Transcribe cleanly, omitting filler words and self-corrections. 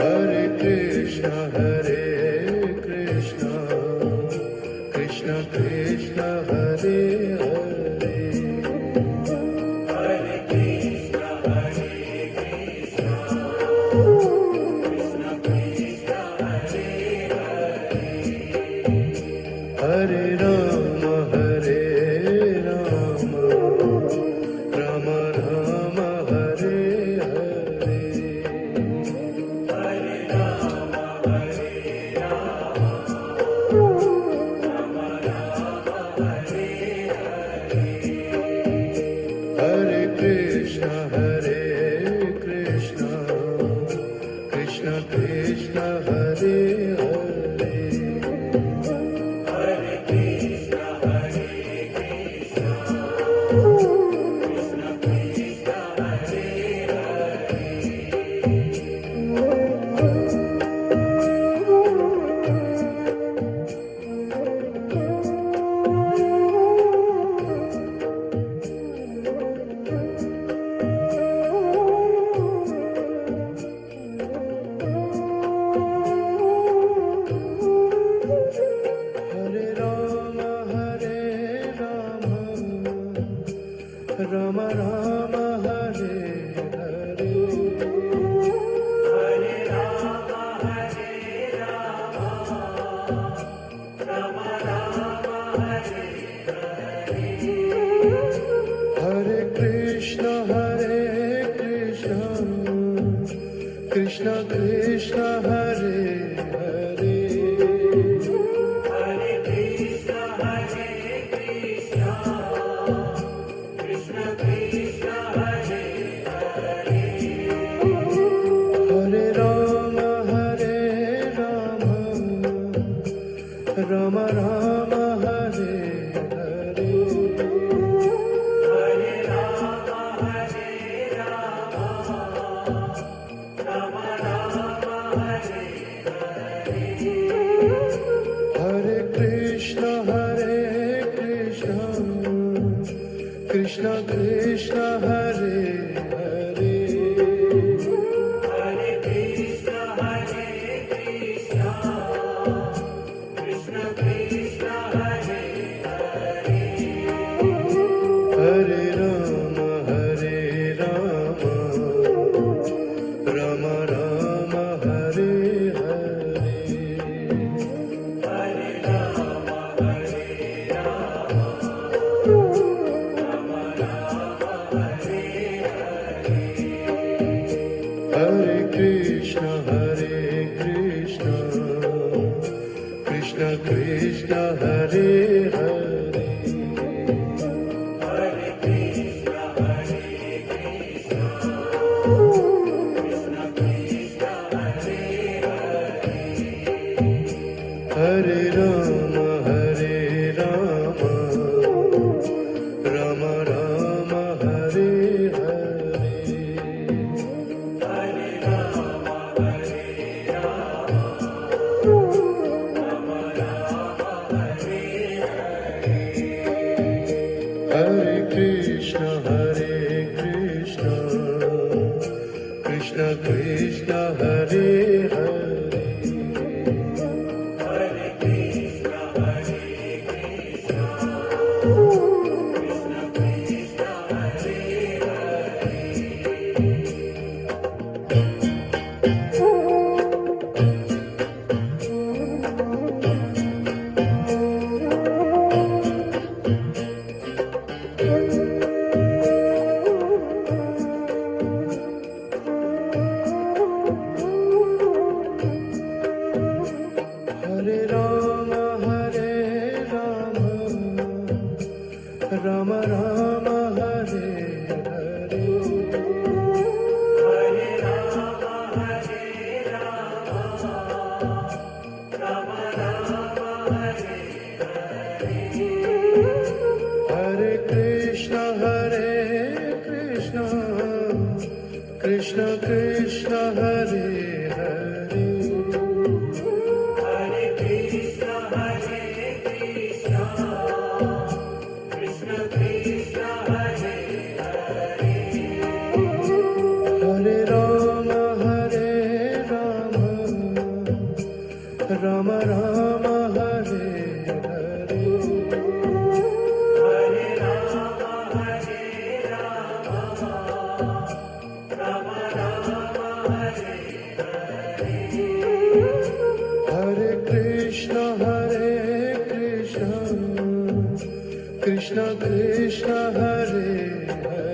Hare Krishna, Krishna Krishna, Hare Hare. Hare Krishna, Krishna Krishna, Hare Hare. Hare Rama, Rama Rama, Hare Hare. Hare Rama, Rama Rama, Hare Hare. Rama Rama Hare Hare Hare Rama, Hare Rama, Rama Rama, Hare Hare. Hare Krishna Krishna Krishna Hare Hare Hare Krishna, Hare Krishna, Krishna Krishna, Hare Hare. Hare Rama Rama Rama Hare Hare Hare Rama, Hare Rama, Rama Rama, Hare Hare. Hare Krishna Krishna Krishna Hare Hare Hare Krishna, Hare Krishna, Krishna Krishna, Hare Hare. Hare Rama Rama Rama Hare Hare Hare Rama, Hare Rama, Rama Rama, Hare Hare. Hare Krishna Krishna Krishna Hare Hare Hare Krishna, Hare Krishna, Krishna Krishna, Hare Hare. Hare Rama Rama Rama Hare Hare Hare Rama, Hare Rama, Rama Rama, Hare Hare. Hare Krishna Krishna Krishna Hare Hare Hare Krishna, Hare Krishna, Krishna Krishna, Hare Hare Rama Rama Rama Hare Hare Hare Rama, Hare Rama, Rama Rama, Hare Hare. Hare Krishna Krishna Krishna Hare Hare Hare Krishna, Hare Krishna, Krishna Krishna, Hare Hare. Hare Rama Rama Rama Hare Hare Hare Rama, Hare Rama, Rama Rama, Hare Hare. Hare Krishna Krishna Krishna Hare Hare